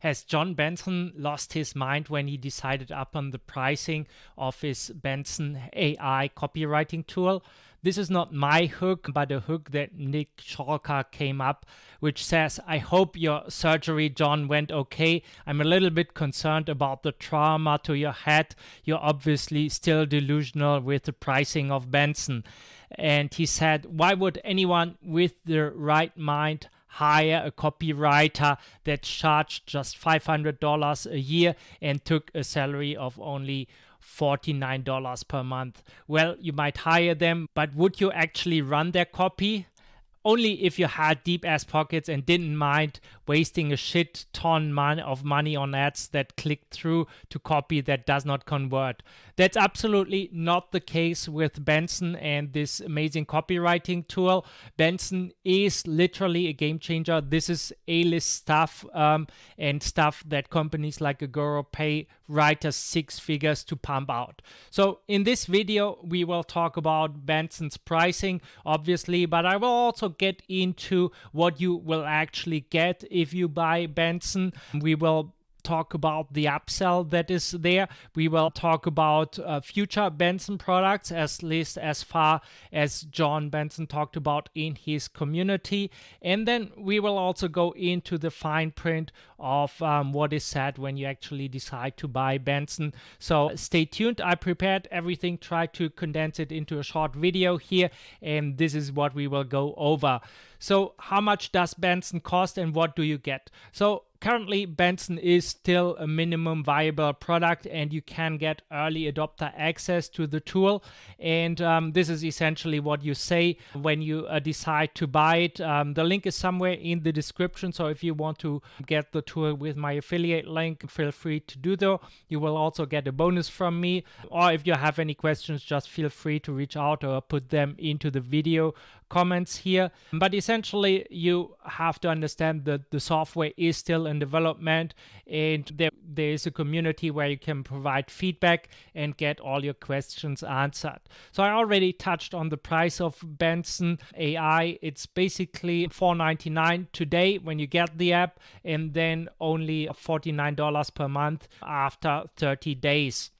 Has Jon Benson lost his mind when he decided upon the pricing of his Benson AI copywriting tool? This is not my hook, but a hook that Nick Schalker came up, which says, "I hope your surgery, John, went okay. I'm a little bit concerned about the trauma to your head. You're obviously still delusional with the pricing of Benson." And he said, "Why would anyone with the right mind hire a copywriter that charged just $500 a year and took a salary of only $49 per month?" Well, you might hire them, but would you actually run their copy? Only if you had deep ass pockets and didn't mind wasting a shit ton of money on ads that click through to copy that does not convert. That's absolutely not the case with Benson and this amazing copywriting tool. Benson is literally a game changer. This is A-list stuff and stuff that companies like Agora pay writers 6 figures to pump out. So in this video, we will talk about Benson's pricing, obviously, but I will also get into what you will actually get if you buy Benson. We will talk about the upsell that is there. We will talk about future Benson products, at least as far as Jon Benson talked about in his community. And then we will also go into the fine print of what is said when you actually decide to buy Benson. So stay tuned. I prepared everything, tried to condense it into a short video here, and this is what we will go over. So how much does Benson cost and what do you get? So currently, Benson is still a minimum viable product, and you can get early adopter access to the tool. And this is essentially what you say when you decide to buy it. The link is somewhere in the description, so if you want to get the tool with my affiliate link, feel free to do so. You will also get a bonus from me. Or if you have any questions, just feel free to reach out or put them into the video comments here. But essentially, you have to understand that the software is still in development, and there is a community where you can provide feedback and get all your questions answered. So I already touched on the price of Benson AI. It's basically $4.99 today when you get the app, and then only $49 per month after 30 days.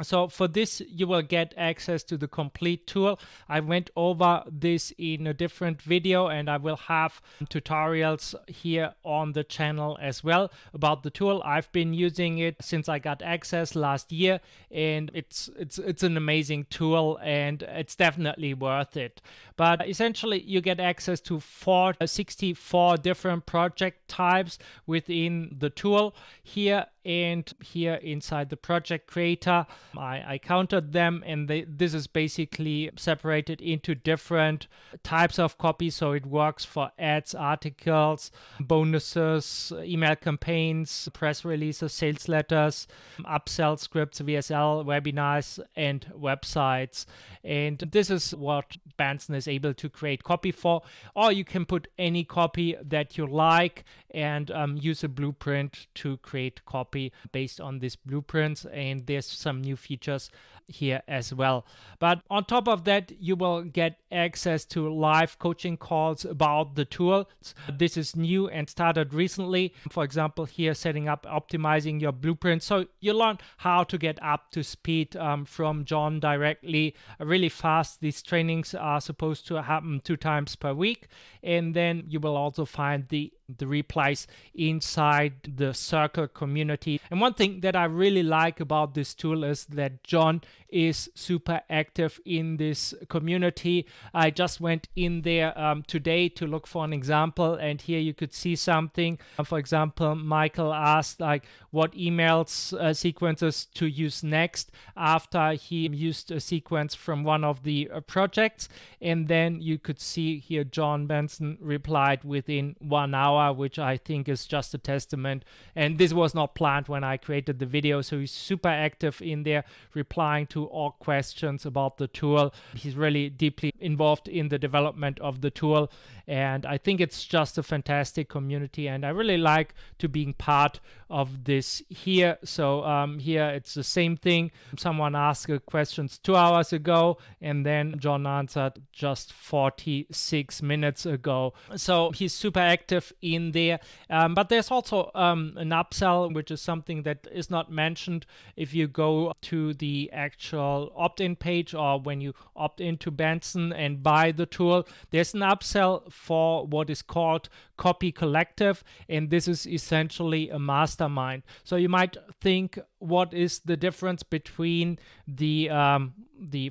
So for this, you will get access to the complete tool. I went over this in a different video, and I will have tutorials here on the channel as well about the tool. I've been using it since I got access last year, and it's an amazing tool, and it's definitely worth it. But essentially, you get access to 64 different project types within the tool here. And here inside the project creator, I counted them, and this is basically separated into different types of copy. So it works for ads, articles, bonuses, email campaigns, press releases, sales letters, upsell scripts, VSL, webinars, and websites. And this is what Benson is able to create copy for. Or you can put any copy that you like and use a blueprint to create copy based on this blueprint, and there's some new features here as well. But on top of that, you will get access to live coaching calls about the tools. This is new and started recently. For example, here, setting up, optimizing your blueprint. So you learn how to get up to speed from Jon directly, really fast. These trainings are supposed to happen 2 times per week. And then you will also find the replies inside the Circle community. And one thing that I really like about this tool is that Jon is super active in this community. I just went in there today to look for an example, and here you could see something. For example, Michael asked what emails sequences to use next after he used a sequence from one of the projects, and then you could see here Jon Benson replied within 1 hour, which I think is just a testament. And this was not planned when I created the video, so he's super active in there, replying to all questions about the tool. He's really deeply involved in the development of the tool, And I think it's just a fantastic community, and I really like to being part of this here. So here it's the same thing. Someone asked questions 2 hours ago, and then Jon answered just 46 minutes ago. So he's super active in there. But there's also an upsell, which is something that is not mentioned if you go to the actual opt-in page, or when you opt into Benson and buy the tool. There's an upsell for what is called Copy Collective, and this is essentially a mastermind. So you might think, what is the difference between the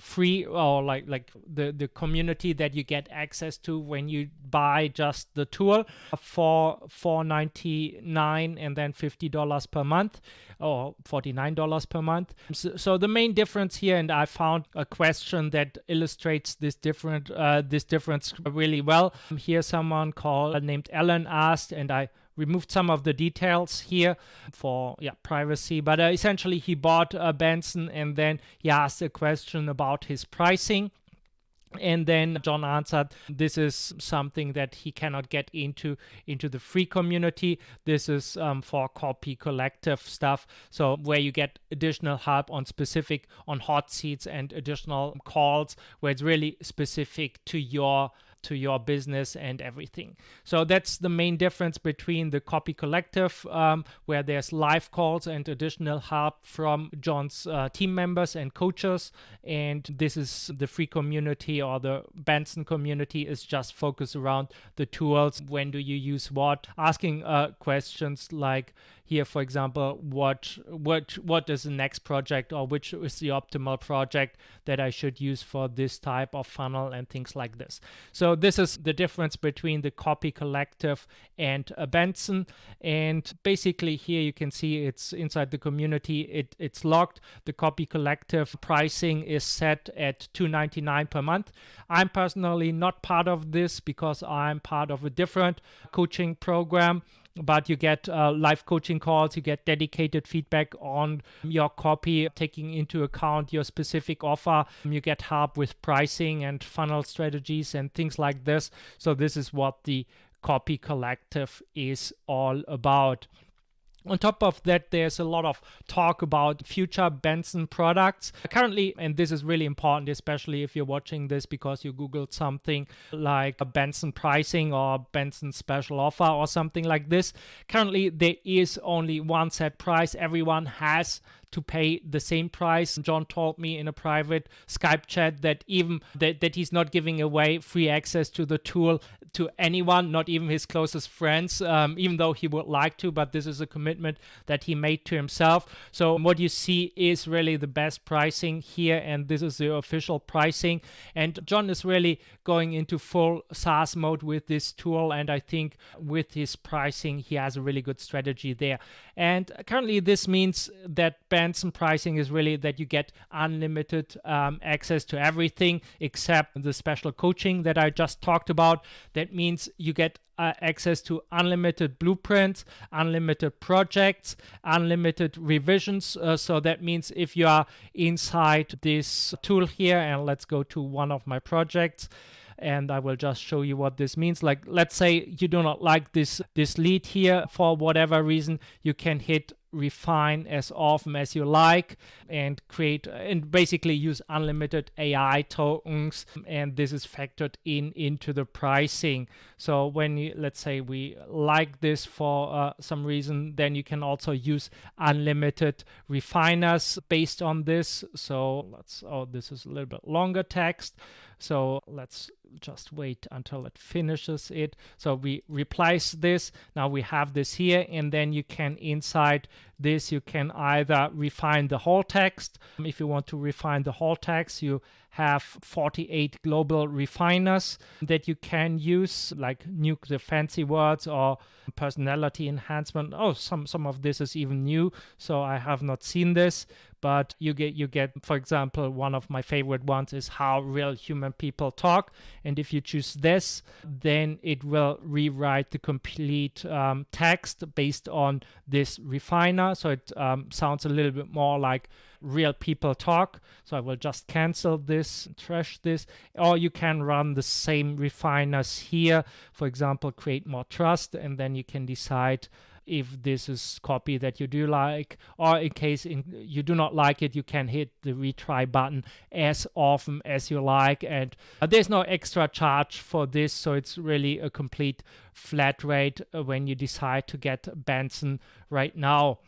free, or like the community that you get access to when you buy just the tool for $4.99 and then $50 per month, or $49 per month? So the main difference here, and I found a question that illustrates this difference really well. Here someone named Ellen asked, and I removed some of the details here for privacy, but essentially he bought Benson, and then he asked a question about his pricing. And then Jon answered, this is something that he cannot get into the free community. This is for Copy Collective stuff, so where you get additional help on hot seats and additional calls, where it's really specific to your business and everything. So that's the main difference between the Copy Collective, where there's live calls and additional help from Jon's team members and coaches, and this is the free community, or the Benson community is just focused around the tools. When do you use what? Asking questions like, here, for example, what is the next project, or which is the optimal project that I should use for this type of funnel, and things like this. So this is the difference between the Copy Collective and Benson. And basically here you can see it's inside the community. It's locked. The Copy Collective pricing is set at $2.99 per month. I'm personally not part of this because I'm part of a different coaching program. But you get live coaching calls, you get dedicated feedback on your copy, taking into account your specific offer. You get help with pricing and funnel strategies and things like this. So this is what the Copy Collective is all about. On top of that, there's a lot of talk about future Benson products. Currently, and this is really important, especially if you're watching this because you Googled something like a Benson pricing or Benson special offer or something like this. Currently, there is only one set price. Everyone has to pay the same price. Jon told me in a private Skype chat that even that he's not giving away free access to the tool to anyone, not even his closest friends, even though he would like to, but this is a commitment that he made to himself. So what you see is really the best pricing here, and this is the official pricing. And Jon is really going into full SaaS mode with this tool, and I think with his pricing, he has a really good strategy there. And currently this means that Benson pricing is really that you get unlimited access to everything except the special coaching that I just talked about. That means you get access to unlimited blueprints, unlimited projects, unlimited revisions. So that means if you are inside this tool here, and let's go to one of my projects, and I will just show you what this means. Like, let's say you do not like this lead here for whatever reason, you can hit refine as often as you like and create and basically use unlimited AI tokens, and this is factored into the pricing. So when you, let's say we like this for some reason, then you can also use unlimited refiners based on this. So this is a little bit longer text, so let's just wait until it finishes it. So we replace this. Now we have this here, and then you can inside this you can either refine the whole text. If you want to refine the whole text, you have 48 global refiners that you can use, like nuke the fancy words or personality enhancement. Oh, some of this is even new, so I have not seen this. But you get, for example, one of my favorite ones is how real human people talk. And if you choose this, then it will rewrite the complete text based on this refiner. refiner, so it sounds a little bit more like real people talk. So I will just cancel this, trash this, or you can run the same refiners here. For example, create more trust, and then you can decide if this is copy that you do like, or in case you do not like it, you can hit the retry button as often as you like, and there's no extra charge for this, so it's really a complete flat rate when you decide to get Benson right now.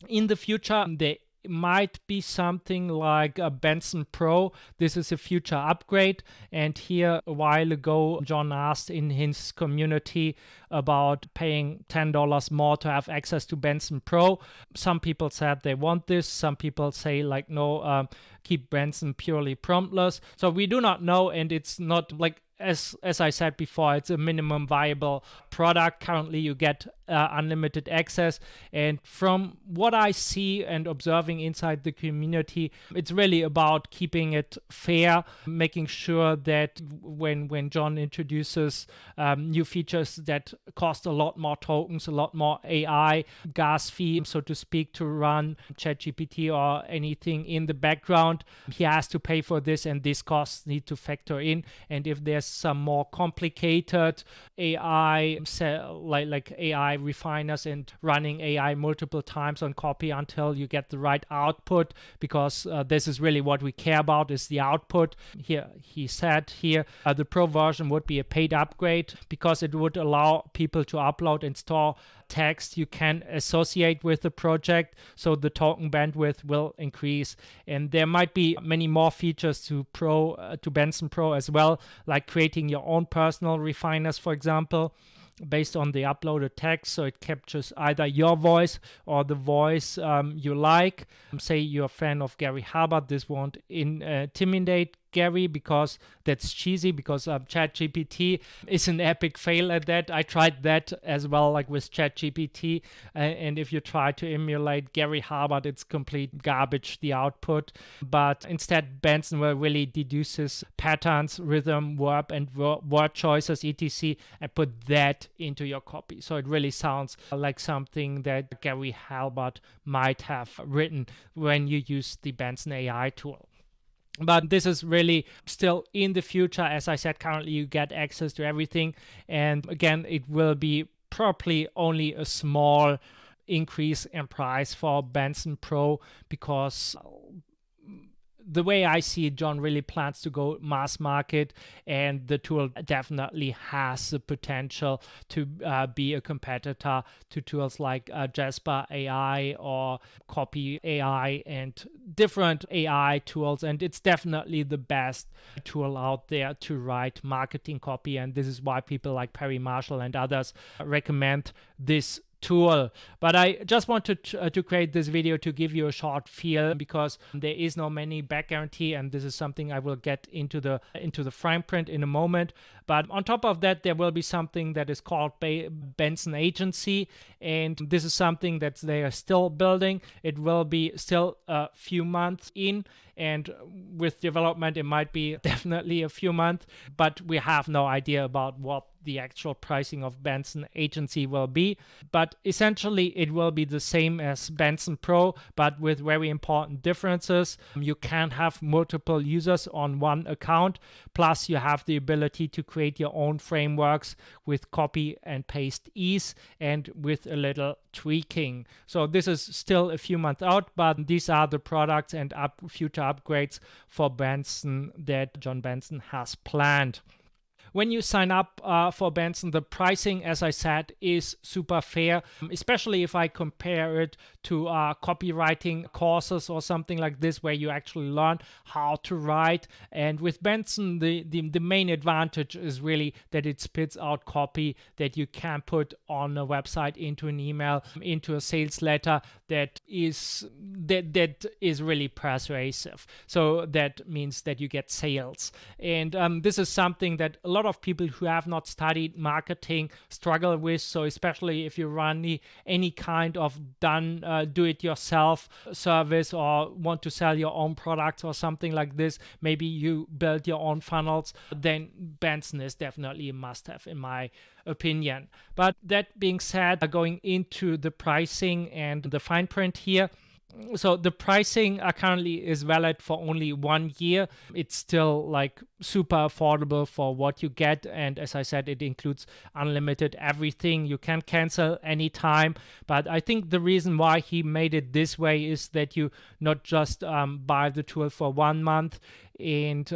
In the future, there might be something like a Benson Pro. This is a future upgrade, and here a while ago Jon asked in his community about paying $10 more to have access to Benson Pro. Some people said they want this, some people say like no, keep Benson purely promptless. So we do not know, and it's not like, as I said before, it's a minimum viable product. Currently you get unlimited access, and from what I see and observing inside the community, it's really about keeping it fair, making sure that when Jon introduces new features that cost a lot more tokens, a lot more AI gas fee, so to speak, to run ChatGPT or anything in the background, he has to pay for this, and these costs need to factor in. And if there's some more complicated AI, like AI refiners and running AI multiple times on copy until you get the right output, because this is really what we care about, is the output. Here he said here the Pro version would be a paid upgrade because it would allow people to upload and store text you can associate with the project, so the token bandwidth will increase. And there might be many more features to Benson Pro as well, like creating your own personal refiners, for example, based on the uploaded text, so it captures either your voice or the voice you like. Say you're a fan of Gary Halbert, this won't intimidate Gary because that's cheesy, because ChatGPT is an epic fail at that. I tried that as well, like with ChatGPT, and if you try to emulate Gary Halbert, it's complete garbage, the output. But instead, Benson will really deduces patterns, rhythm, verb, and word choices, etc., and put that into your copy. So it really sounds like something that Gary Halbert might have written when you use the Benson AI tool. But this is really still in the future. As I said, currently you get access to everything, and again, it will be probably only a small increase in price for Benson Pro, because the way I see it, Jon really plans to go mass market, and the tool definitely has the potential to be a competitor to tools like Jasper AI or Copy AI and different AI tools. And it's definitely the best tool out there to write marketing copy. And this is why people like Perry Marshall and others recommend this tool. But I just wanted to create this video to give you a short feel, because there is no money back guarantee, and this is something I will get into the fine print in a moment. But on top of that, there will be something that is called Benson Agency, and this is something that they are still building. It will be still a few months in, and with development it might be definitely a few months, but we have no idea about what the actual pricing of Benson Agency will be. But essentially it will be the same as Benson Pro, but with very important differences. You can have multiple users on one account, plus you have the ability to create your own frameworks with copy and paste ease and with a little tweaking. So this is still a few months out, but these are the products and future upgrades for Benson that Jon Benson has planned. When you sign up for Benson, the pricing, as I said, is super fair, especially if I compare it to copywriting courses or something like this, where you actually learn how to write. And with Benson, the main advantage is really that it spits out copy that you can put on a website, into an email, into a sales letter that is really persuasive. So that means that you get sales. And this is something that a lot lot of people who have not studied marketing struggle with. So especially if you run any kind of do-it-yourself service or want to sell your own products or something like this, maybe you build your own funnels, then Benson is definitely a must-have in my opinion. But that being said, going into the pricing and the fine print here. So the pricing currently is valid for only 1 year. It's still like super affordable for what you get. And as I said, it includes unlimited everything. You can cancel anytime. But I think the reason why he made it this way is that you not just buy the tool for 1 month and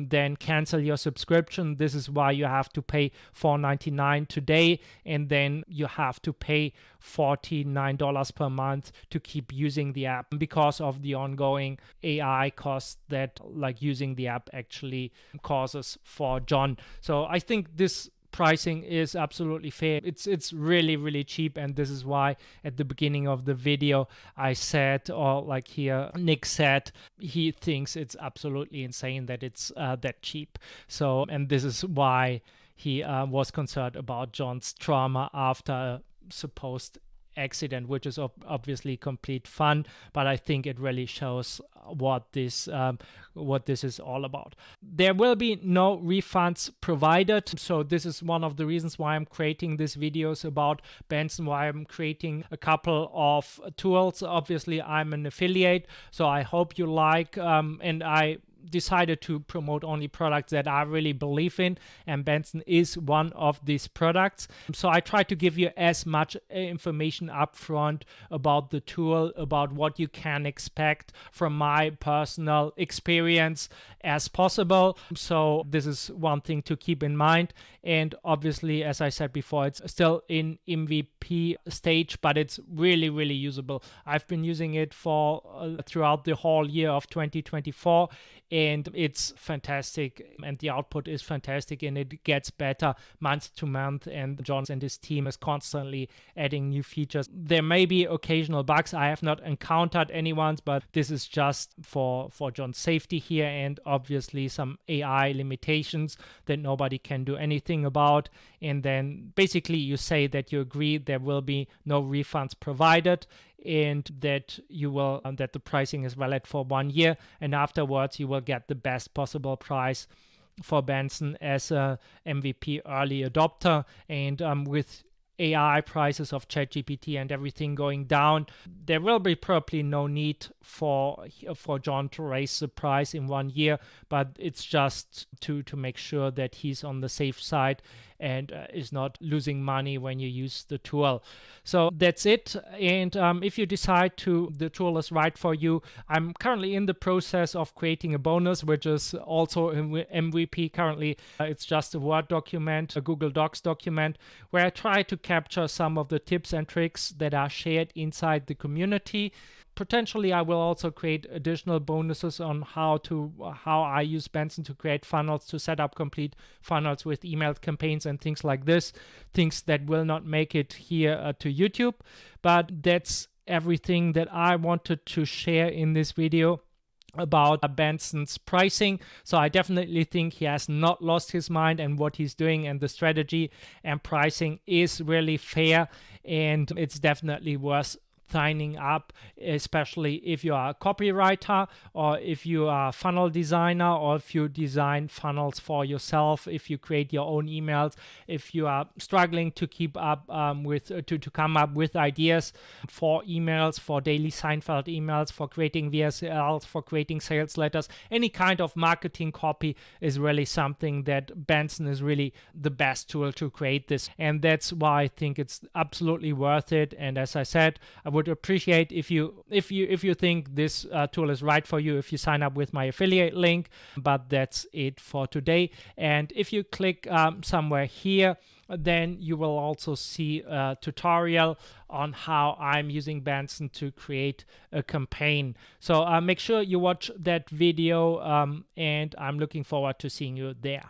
then cancel your subscription. This is why you have to pay $4.99 today, and then you have to pay $49 per month to keep using the app because of the ongoing AI costs that like using the app actually causes for Jon. So I think this pricing is absolutely fair. It's really, really cheap, and this is why at the beginning of the video I said, or like here Nick said, he thinks it's absolutely insane that it's that cheap. So, and this is why he was concerned about Jon's trauma after a supposed accident, which is obviously complete fun, but I think it really shows what this is all about. There will be no refunds provided, so this is one of the reasons why I'm creating these videos about Benson, why I'm creating a couple of tools. Obviously I'm an affiliate, so I hope you like and I decided to promote only products that I really believe in, and Benson is one of these products. So I try to give you as much information up front about the tool, about what you can expect from my personal experience as possible. So this is one thing to keep in mind. And obviously, as I said before, it's still in MVP stage, but it's really, really usable. I've been using it for throughout the whole year of 2024, and it's fantastic, and the output is fantastic, and it gets better month to month, and Jon and his team is constantly adding new features. There may be occasional bugs. I have not encountered any ones, but this is just for Jon's safety here, and obviously some AI limitations that nobody can do anything about. And then basically you say that you agree there will be no refunds provided, and that you will that the pricing is valid for 1 year, and afterwards you will get the best possible price for Benson as a MVP early adopter. And with AI prices of ChatGPT and everything going down, there will be probably no need for Jon to raise the price in 1 year, but it's just to make sure that he's on the safe side and is not losing money when you use the tool. So that's it. And if you decide the tool is right for you, I'm currently in the process of creating a bonus, which is also MVP currently. It's just a Word document, a Google Docs document, where I try to capture some of the tips and tricks that are shared inside the community. Potentially, I will also create additional bonuses on how I use Benson to create funnels, to set up complete funnels with email campaigns and things like this, things that will not make it here to YouTube. But that's everything that I wanted to share in this video about Benson's pricing. So I definitely think he has not lost his mind, and what he's doing and the strategy and pricing is really fair, and it's definitely worth signing up, especially if you are a copywriter, or if you are a funnel designer, or if you design funnels for yourself, if you create your own emails, if you are struggling to keep up to come up with ideas for emails, for daily Seinfeld emails, for creating VSLs, for creating sales letters. Any kind of marketing copy is really something that Benson is really the best tool to create this, and that's why I think it's absolutely worth it. And as I said, I would appreciate if you think this tool is right for you, if you sign up with my affiliate link. But that's it for today. And if you click somewhere here, then you will also see a tutorial on how I'm using Benson to create a campaign. So make sure you watch that video, and I'm looking forward to seeing you there.